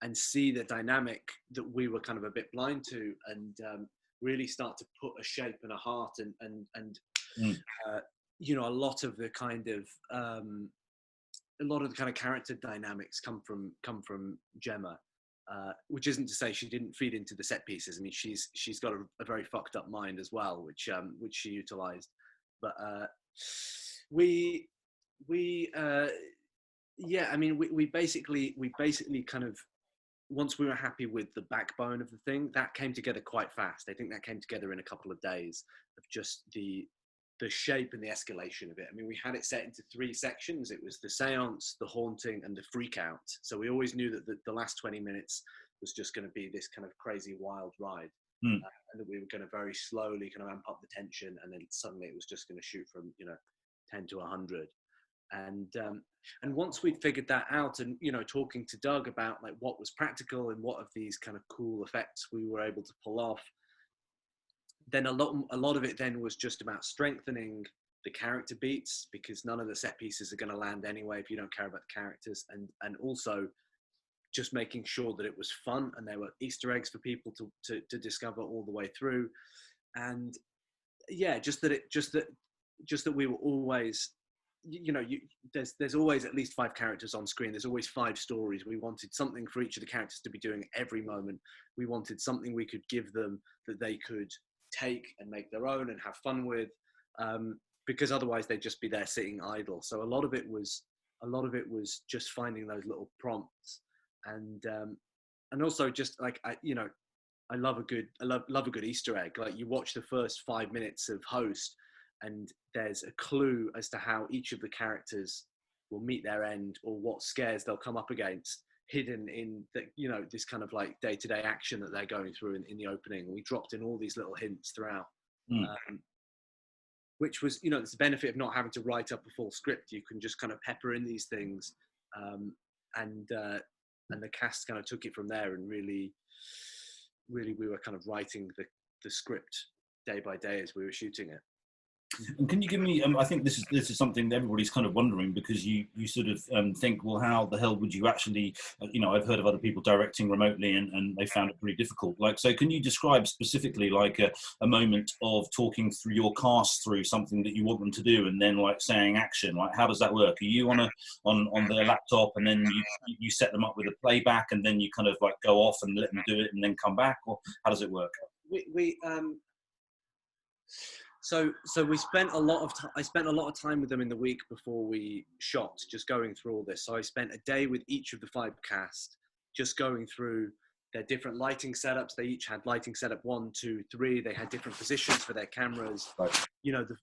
and see the dynamic that we were kind of a bit blind to, and really start to put a shape and a heart and a lot of the kind of character dynamics come from Gemma. which isn't to say she didn't feed into the set pieces. I mean, she's got a very fucked up mind as well, which she utilised. But yeah, I mean, we basically kind of, once we were happy with the backbone of the thing, that came together quite fast. I think that came together in a couple of days of just the shape and the escalation of it. I mean, we had it set into 3 sections. It was the seance, the haunting, and the freak out. So we always knew that the last 20 minutes was just going to be this kind of crazy wild ride. And that we were going to very slowly kind of amp up the tension, and then suddenly it was just going to shoot from 10 to 100. And once we'd figured that out, and talking to Doug about like what was practical and what of these kind of cool effects we were able to pull off, then a lot of it then was just about strengthening the character beats, because none of the set pieces are going to land anyway if you don't care about the characters, and also just making sure that it was fun and there were Easter eggs for people to discover all the way through. And yeah, just that we were always, there's always at least 5 characters on screen. There's always 5 stories. We wanted something for each of the characters to be doing at every moment. We wanted something we could give them that they could take and make their own and have fun with, because otherwise they'd just be there sitting idle. So a lot of it was just finding those little prompts, and also just like I love a good Easter egg. Like, you watch the first 5 minutes of Host, and there's a clue as to how each of the characters will meet their end, or what scares they'll come up against, hidden in this kind of like day-to-day action that they're going through in the opening. We dropped in all these little hints throughout, which was, it's the benefit of not having to write up a full script. You can just kind of pepper in these things, and the cast kind of took it from there, and really we were kind of writing the script day by day as we were shooting it. And can you give me, I think this is something that everybody's kind of wondering, because you sort of think, well, how the hell would you actually, I've heard of other people directing remotely and they found it pretty difficult. Like, so can you describe specifically like a moment of talking through your cast through something that you want them to do, and then like saying action? Like, how does that work? Are you on their laptop, and then you set them up with a playback, and then you kind of like go off and let them do it and then come back, or how does it work? So we spent I spent a lot of time with them in the week before we shot, just going through all this. So I spent a day with each of the 5 cast, just going through their different lighting setups. They each had lighting setup 1, 2, 3. They had different positions for their cameras. Right.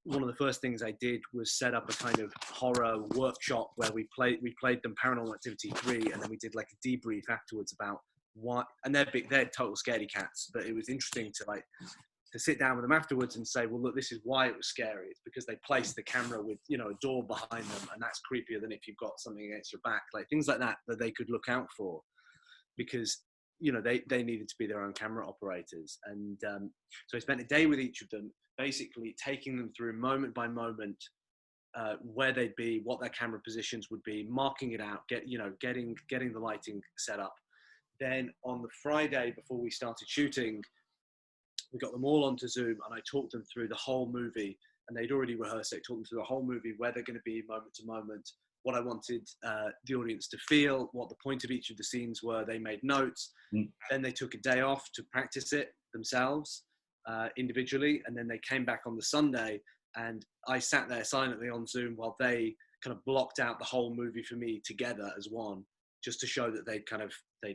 One of the first things I did was set up a kind of horror workshop where we played them Paranormal Activity 3, and then we did like a debrief afterwards about what. And they're total scaredy cats, but it was interesting to sit down with them afterwards and say, well, look, this is why it was scary. It's because they placed the camera with, a door behind them, and that's creepier than if you've got something against your back, like things like that they could look out for, because, they needed to be their own camera operators. And so I spent a day with each of them, basically taking them through moment by moment, where they'd be, what their camera positions would be, marking it out, getting the lighting set up. Then on the Friday before we started shooting, we got them all onto Zoom, and I talked them through the whole movie, and they'd already rehearsed it, talked them through the whole movie, where they're going to be moment to moment, what I wanted the audience to feel, what the point of each of the scenes were. They made notes. Then they took a day off to practice it themselves individually, and then they came back on the Sunday, and I sat there silently on Zoom while they kind of blocked out the whole movie for me together as one, just to show that they'd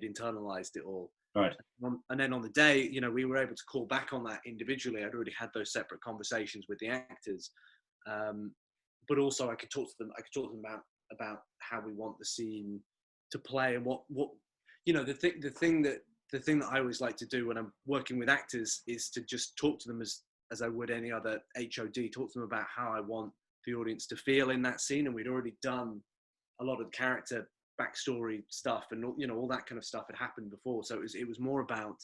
internalized it all. Right. And then on the day, we were able to call back on that individually. I'd already had those separate conversations with the actors, but also I could talk to them about how we want the scene to play, and what the thing that I always like to do when I'm working with actors is to just talk to them as I would any other HOD. Talk to them about how I want the audience to feel in that scene, and we'd already done a lot of the character backstory stuff, and all that kind of stuff had happened before. So it was more about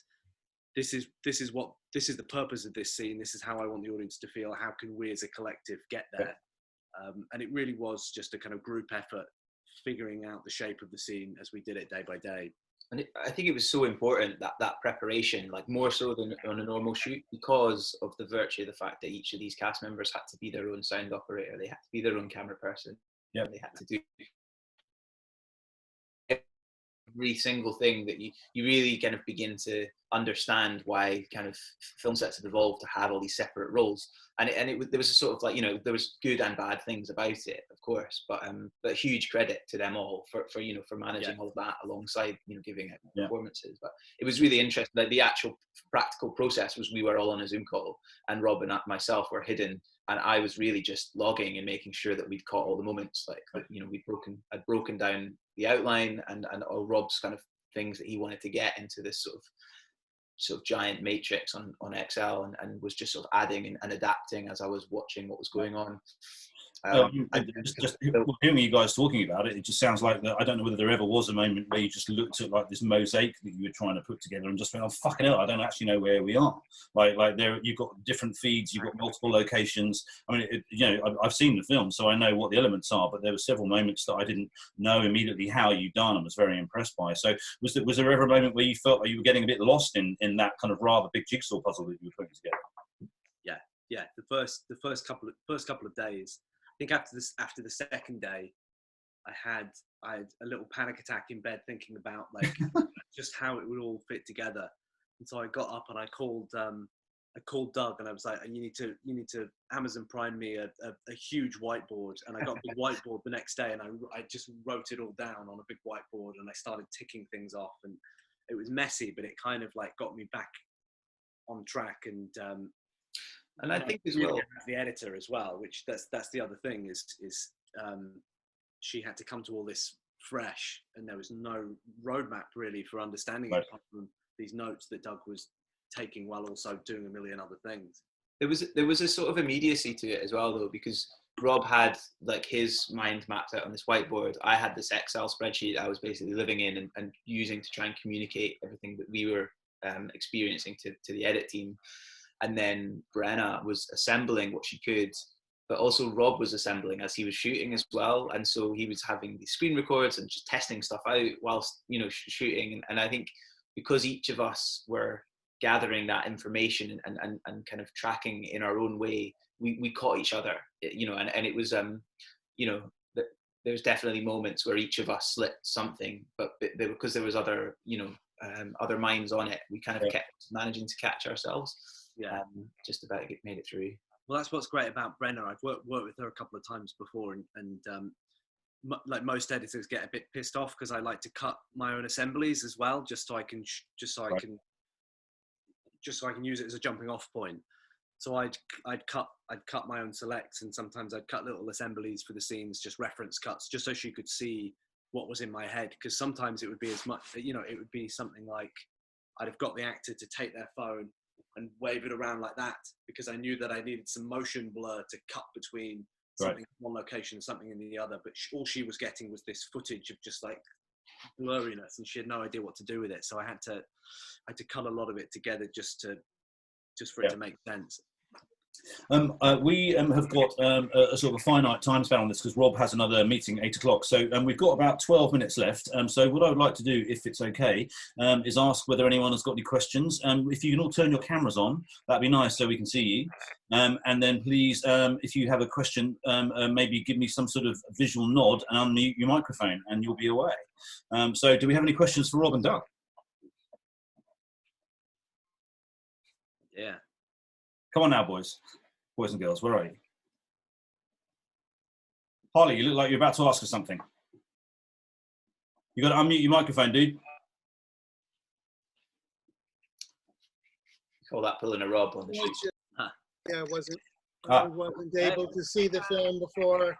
this is the purpose of this scene. This is how I want the audience to feel. How can we as a collective get there? And it really was just a kind of group effort, figuring out the shape of the scene as we did it day by day. And I think it was so important that preparation, like more so than on a normal shoot, because of the virtue of the fact that each of these cast members had to be their own sound operator. They had to be their own camera person. Yeah. They had to do every single thing that you really kind of begin to understand why kind of film sets have evolved to have all these separate roles. And there was a sort of like, you know, there was good and bad things about it, of course, but huge credit to them all for you know, for managing all of that alongside, you know, giving it performances. But it was really interesting. Like the actual practical process was we were all on a Zoom call, and Rob and myself were hidden, and I was really just logging and making sure that we'd caught all the moments. Like, you know, I'd broken down the outline and all Rob's kind of things that he wanted to get into this sort of giant matrix on Excel, and was just sort of adding and adapting as I was watching what was going on. Just hearing you guys talking about it, it just sounds like that. I don't know whether there ever was a moment where you just looked at like this mosaic that you were trying to put together and just went, "Oh fucking hell, I don't actually know where we are." Like there, you've got different feeds, you've got multiple locations. I mean, you know, I've seen the film, so I know what the elements are. But there were several moments that I didn't know immediately how you'd done, and was very impressed by. So was there ever a moment where you felt like you were getting a bit lost in that kind of rather big jigsaw puzzle that you were putting together? Yeah. The first couple of days. I think after the second day, I had a little panic attack in bed thinking about like just how it would all fit together. And so I got up and I called Doug, and I was like, you need to Amazon Prime me a huge whiteboard. And I got the whiteboard the next day, and I just wrote it all down on a big whiteboard, and I started ticking things off, and it was messy, but it kind of like got me back on track. And I think as well, the editor as well, which that's the other thing is she had to come to all this fresh, and there was no roadmap really for understanding it, apart from these notes that Doug was taking while also doing a million other things. There was a sort of immediacy to it as well, though, because Rob had like his mind mapped out on this whiteboard. I had this Excel spreadsheet I was basically living in and using to try and communicate everything that we were experiencing to the edit team. And then Brenna was assembling what she could, but also Rob was assembling as he was shooting as well. And so he was having these screen records and just testing stuff out whilst, you know, shooting. And I think because each of us were gathering that information and kind of tracking in our own way, we caught each other, you know, and it was, you know, there's definitely moments where each of us slipped something, but because there was other, you know, other minds on it, we kind of kept managing to catch ourselves. Just about made it through. Well, that's what's great about Brenna. I've worked with her a couple of times before, and like most editors get a bit pissed off because I like to cut my own assemblies as well, just so I can use it as a jumping off point. So I'd cut my own selects, and sometimes I'd cut little assemblies for the scenes, just reference cuts, just so she could see what was in my head. Because sometimes it would be as much, you know, it would be something like I'd have got the actor to take their phone and wave it around like that, because I knew that I needed some motion blur to cut between something in one location and something in the other. But all she was getting was this footage of just like blurriness, and she had no idea what to do with it. So I had to cut a lot of it together just for it to make sense. We have got a sort of a finite time span on this because Rob has another meeting at 8 o'clock. So we've got about 12 minutes left. So what I would like to do, if it's okay, is ask whether anyone has got any questions. If you can all turn your cameras on, that'd be nice so we can see you. And then please, if you have a question, maybe give me some sort of visual nod and unmute your microphone and you'll be away. So do we have any questions for Rob and Doug? Yeah. Come on now, boys and girls, where are you? Harley, you look like you're about to ask us something. You got to unmute your microphone, dude. Call that pulling a Rob on the shoot. Yeah, I wasn't able to see the film before,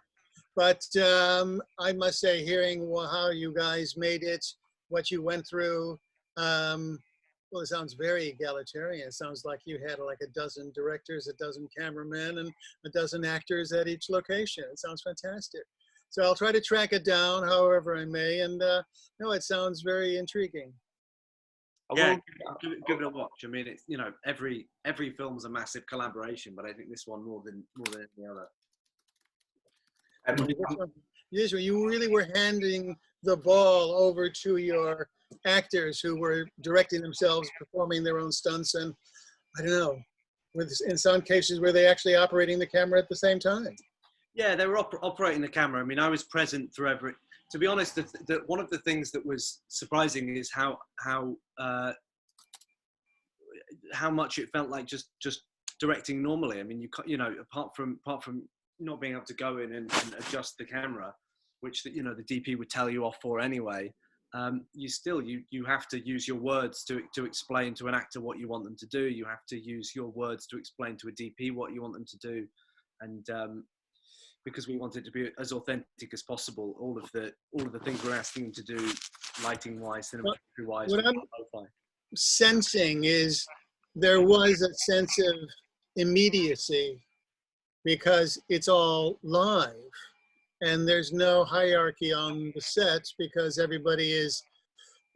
but I must say, hearing how you guys made it, what you went through, well, it sounds very egalitarian. It sounds like you had like a dozen directors, a dozen cameramen, and a dozen actors at each location. It sounds fantastic. So I'll try to track it down however I may. And no, it sounds very intriguing. Yeah, give it a watch. I mean, it's, you know, every film's a massive collaboration, but I think this one more than any other. Yes, you really were handing the ball over to your actors who were directing themselves, performing their own stunts, and I don't know, in some cases were they actually operating the camera at the same time? Yeah, they were operating the camera. I mean, I was present through to be honest, one of the things that was surprising is how much it felt like just directing normally. I mean, you know, apart from not being able to go in and adjust the camera, which the DP would tell you off for anyway. You have to use your words to explain to an actor what you want them to do. You have to use your words to explain to a DP what you want them to do, and because we want it to be as authentic as possible, all of the things we're asking them to do, lighting wise, cinematography wise. What I'm sensing is there was a sense of immediacy because it's all live. And there's no hierarchy on the sets because everybody is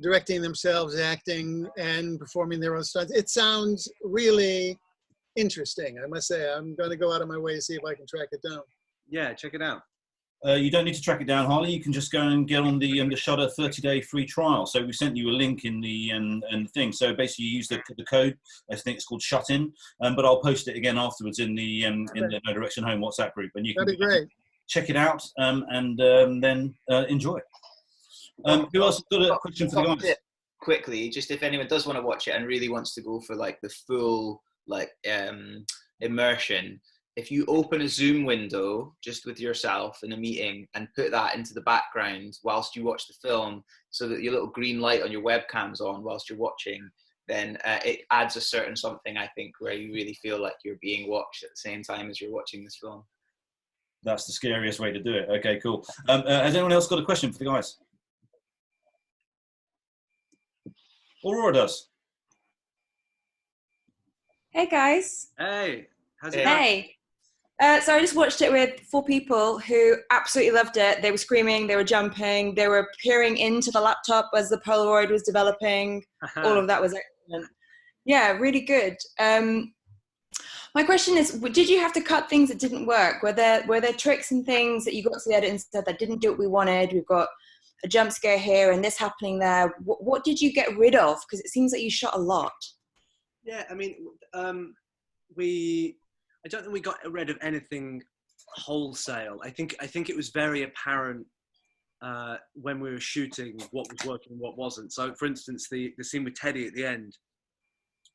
directing themselves, acting, and performing their own stunts. It sounds really interesting, I must say. I'm going to go out of my way to see if I can track it down. Yeah, check it out. You don't need to track it down, Harley. You can just go and get on the Shudder 30-day free trial. So we sent you a link in the thing. So basically, you use the code. I think it's called Shut In. But I'll post it again afterwards in the No Direction Home WhatsApp group, and you can That'd be great. check it out and then enjoy it. Who else has got a question for the guys? Quickly, just if anyone does want to watch it and really wants to go for like the full immersion, if you open a Zoom window just with yourself in a meeting and put that into the background whilst you watch the film, so that your little green light on your webcam's on whilst you're watching, then it adds a certain something, I think, where you really feel like you're being watched at the same time as you're watching this film. That's the scariest way to do it. Okay, cool. Has anyone else got a question for the guys? Aurora does. Hey guys. Hey. How's it going? Hey. So I just watched it with 4 people who absolutely loved it. They were screaming, they were jumping, they were peering into the laptop as the Polaroid was developing. All of that was excellent. Yeah, really good. My question is, did you have to cut things that didn't work? Were there tricks and things that you got to the edit and said that didn't do what we wanted? We've got a jump scare here and this happening there. What did you get rid of? Because it seems like you shot a lot. Yeah, I mean, I don't think we got rid of anything wholesale. I think it was very apparent when we were shooting what was working and what wasn't. So, for instance, the scene with Teddy at the end,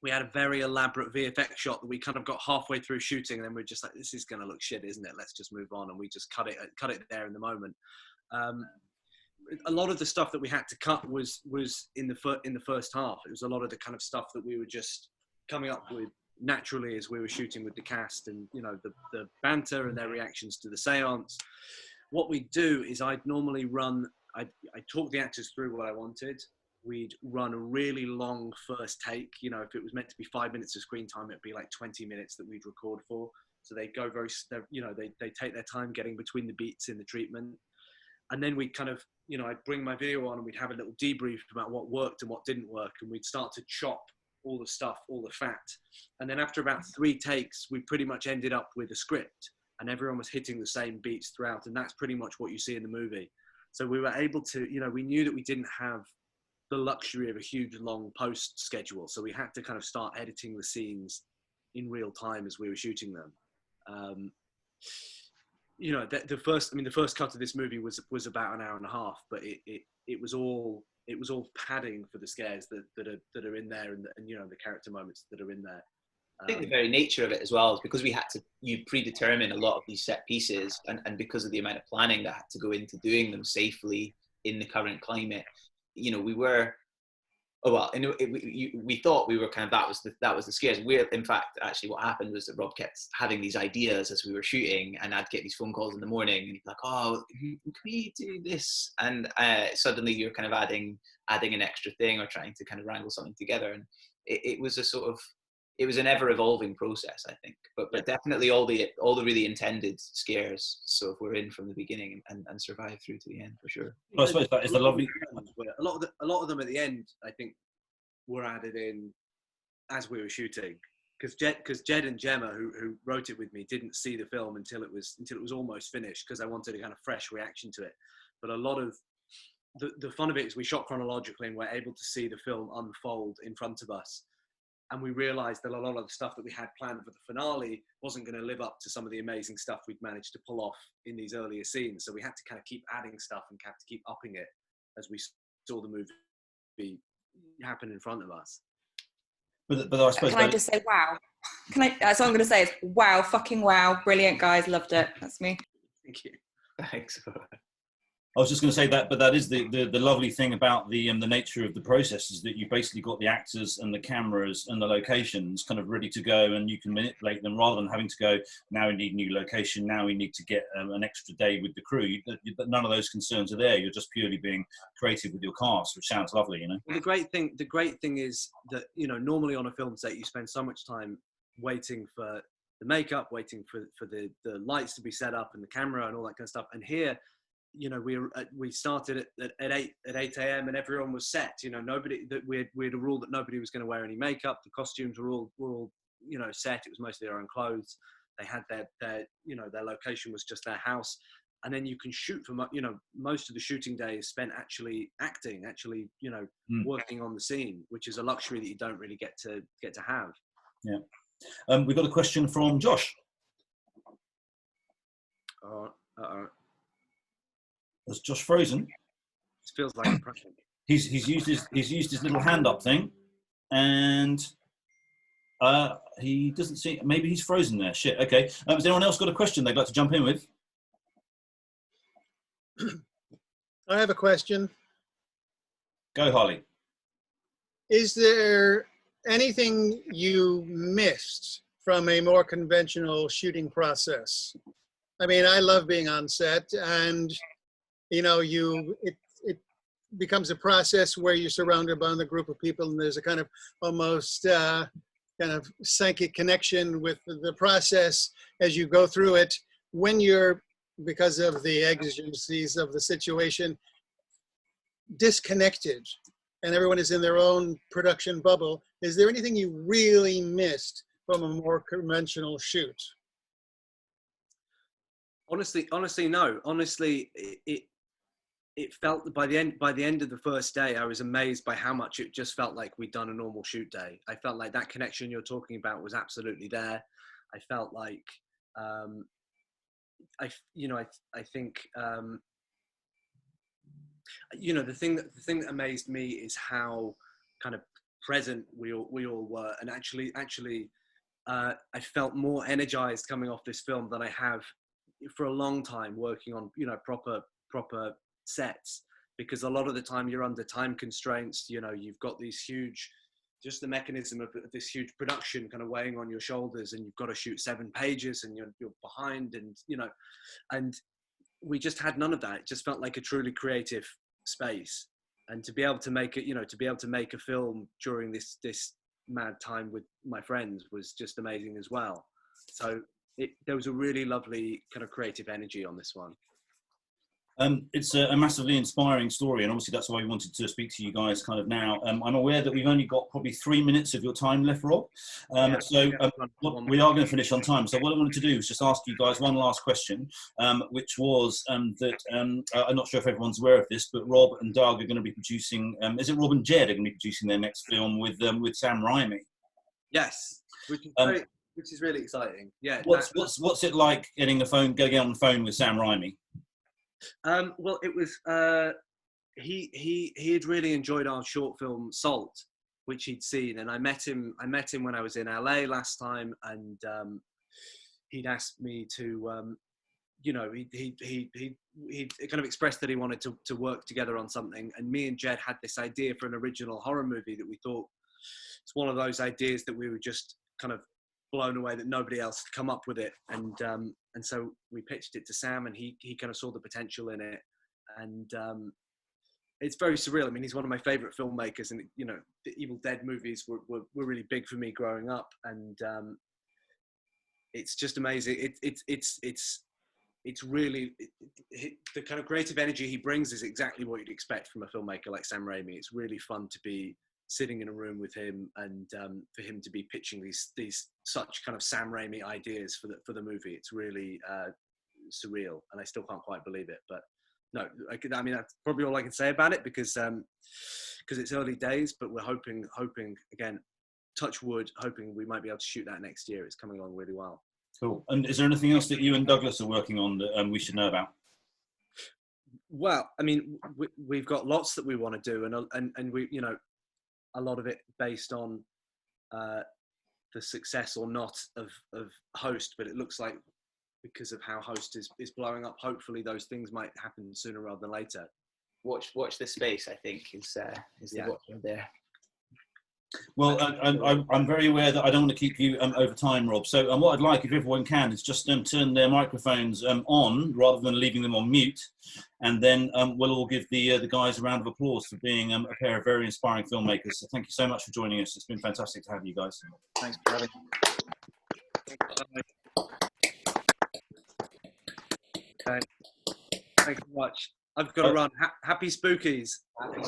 we had a very elaborate VFX shot that we kind of got halfway through shooting, and then we're just like, this is going to look shit, isn't it? Let's just move on, and we just cut it there in the moment. A lot of the stuff that we had to cut was in the first half. It was a lot of the kind of stuff that we were just coming up with naturally as we were shooting with the cast, and the banter and their reactions to the seance. What we do is I'd normally I talk the actors through what I wanted. We'd run a really long first take. If it was meant to be 5 minutes of screen time, it'd be like 20 minutes that we'd record for. So they go they take their time getting between the beats in the treatment. And then we'd kind of, I'd bring my video on and we'd have a little debrief about what worked and what didn't work. And we'd start to chop all the stuff, all the fat. And then after about 3 takes, we pretty much ended up with a script and everyone was hitting the same beats throughout. And that's pretty much what you see in the movie. So we were able to, we knew that we didn't have the luxury of a huge long post schedule. So we had to kind of start editing the scenes in real time as we were shooting them. The first cut of this movie was about an hour and a half, but it was all padding for the scares that are in there and the character moments that are in there. I think the very nature of it as well is because you predetermine a lot of these set pieces, and because of the amount of planning that had to go into doing them safely in the current climate, we were. Oh well, we thought we were kind of that was the scares. In fact, actually, what happened was that Rob kept having these ideas as we were shooting, and I'd get these phone calls in the morning, and he'd be like, "Oh, can we do this?" And suddenly you're kind of adding an extra thing or trying to kind of wrangle something together, and it was an ever evolving process, I think. But definitely all the really intended scares. So if we're in from the beginning and survive through to the end, for sure. Well, I suppose that is the lovely. A lot of them at the end, I think, were added in as we were shooting, because Jed and Gemma, who wrote it with me, didn't see the film until it was almost finished, because I wanted a kind of fresh reaction to it. But a lot of the fun of it is we shot chronologically and we're able to see the film unfold in front of us. and we realized that a lot of the stuff that we had planned for the finale wasn't going to live up to some of the amazing stuff we'd managed to pull off in these earlier scenes. So we had to kind of keep adding stuff and have to keep upping it as we saw the movie happen in front of us. But I suppose... Can I just say wow? That's all I'm going to say is wow, fucking wow. Brilliant, guys. Loved it. That's me. Thank you. Thanks. I was just going to say that, but that is the lovely thing about the nature of the process, is that you basically got the actors and the cameras and the locations kind of ready to go, and you can manipulate them rather than having to go, now we need a new location, now we need to get an extra day with the crew. But none of those concerns are there. You're just purely being creative with your cast, which sounds lovely, you know. The great thing is that, you know, normally on a film set you spend so much time waiting for the makeup, waiting for the lights to be set up and the camera and all that kind of stuff. And here, you know, we started at 8 a.m. and everyone was set. You know, we had a rule that nobody was going to wear any makeup. The costumes were all you know, set. It was mostly their own clothes. They had their you know, their location was just their house. And then you can shoot for, you know, most of the shooting day is spent actually acting, you know, working on the scene, which is a luxury that you don't really get to have. Yeah. We've got a question from Josh. Is Josh frozen? It feels like depression. He's used his little hand up thing, and he doesn't see. Maybe he's frozen there. Shit. Okay. Has anyone else got a question they'd like to jump in with? I have a question. Go, Harley. Is there anything you missed from a more conventional shooting process? I mean, I love being on set, and you know, it becomes a process where you're surrounded by a group of people, and there's a kind of almost kind of psychic connection with the process as you go through it. When you're, because of the exigencies of the situation, disconnected, and everyone is in their own production bubble, is there anything you really missed from a more conventional shoot? Honestly, no. Honestly, it felt by the end of the first day, I was amazed by how much it just felt like we'd done a normal shoot day. I felt like that connection you're talking about was absolutely there. I felt like, I think, you know, the thing that amazed me is how kind of present we all were, and actually, I felt more energized coming off this film than I have for a long time working on, you know, proper sets, because a lot of the time you're under time constraints. You know, you've got these huge, just the mechanism of this huge production kind of weighing on your shoulders, and you've got to shoot 7 pages, and you're behind, and you know, and we just had none of that. It just felt like a truly creative space, and to be able to make it, you know, to be able to make a film during this mad time with my friends was just amazing as well. So there was a really lovely kind of creative energy on this one. It's a massively inspiring story, and obviously that's why we wanted to speak to you guys kind of now. I'm aware that we've only got probably 3 minutes of your time left, Rob. We are going to finish on time. So what I wanted to do is just ask you guys one last question, which was that I'm not sure if everyone's aware of this, but Rob and Doug are going to be producing. Is it Rob and Jed are going to be producing their next film with Sam Raimi? Yes, which is really exciting. Yeah. What's it like getting on the phone with Sam Raimi? Well, it was he had really enjoyed our short film Salt, which he'd seen, and I met him when I was in LA last time, and he'd asked me to you know, he kind of expressed that he wanted to work together on something, and me and Jed had this idea for an original horror movie that we thought it's one of those ideas that we were just kind of blown away that nobody else had come up with it, and so we pitched it to Sam, and he kind of saw the potential in it, and it's very surreal. I mean, he's one of my favorite filmmakers, and you know, the Evil Dead movies were really big for me growing up, and it's just amazing. It's really the kind of creative energy he brings is exactly what you'd expect from a filmmaker like Sam Raimi. It's really fun to be sitting in a room with him, and for him to be pitching these such kind of Sam Raimi ideas for the movie. It's really surreal, and I still can't quite believe it. But no, I mean, that's probably all I can say about it, because it's early days. But we're hoping again, touch wood, hoping we might be able to shoot that next year. It's coming along really well. Cool. And is there anything else that you and Douglas are working on that we should know about? Well, I mean, we've got lots that we want to do, and we, you know, a lot of it based on the success or not of Host, but it looks like because of how Host is blowing up, hopefully those things might happen sooner rather than later. Watch this space, I think, is the watch there. Well, I'm very aware that I don't want to keep you over time, Rob. So what I'd like, if everyone can, is just turn their microphones on rather than leaving them on mute. And then we'll all give the guys a round of applause for being a pair of very inspiring filmmakers. So thank you so much for joining us. It's been fantastic to have you guys. Thanks for having me. Okay. Thanks so much. I've got to run. Happy Spookies.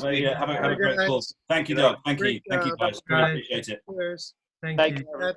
Yeah, have a great call. Thank you, Doug. Thank you. Thank you, guys. Really appreciate it. Cheers. Thank you.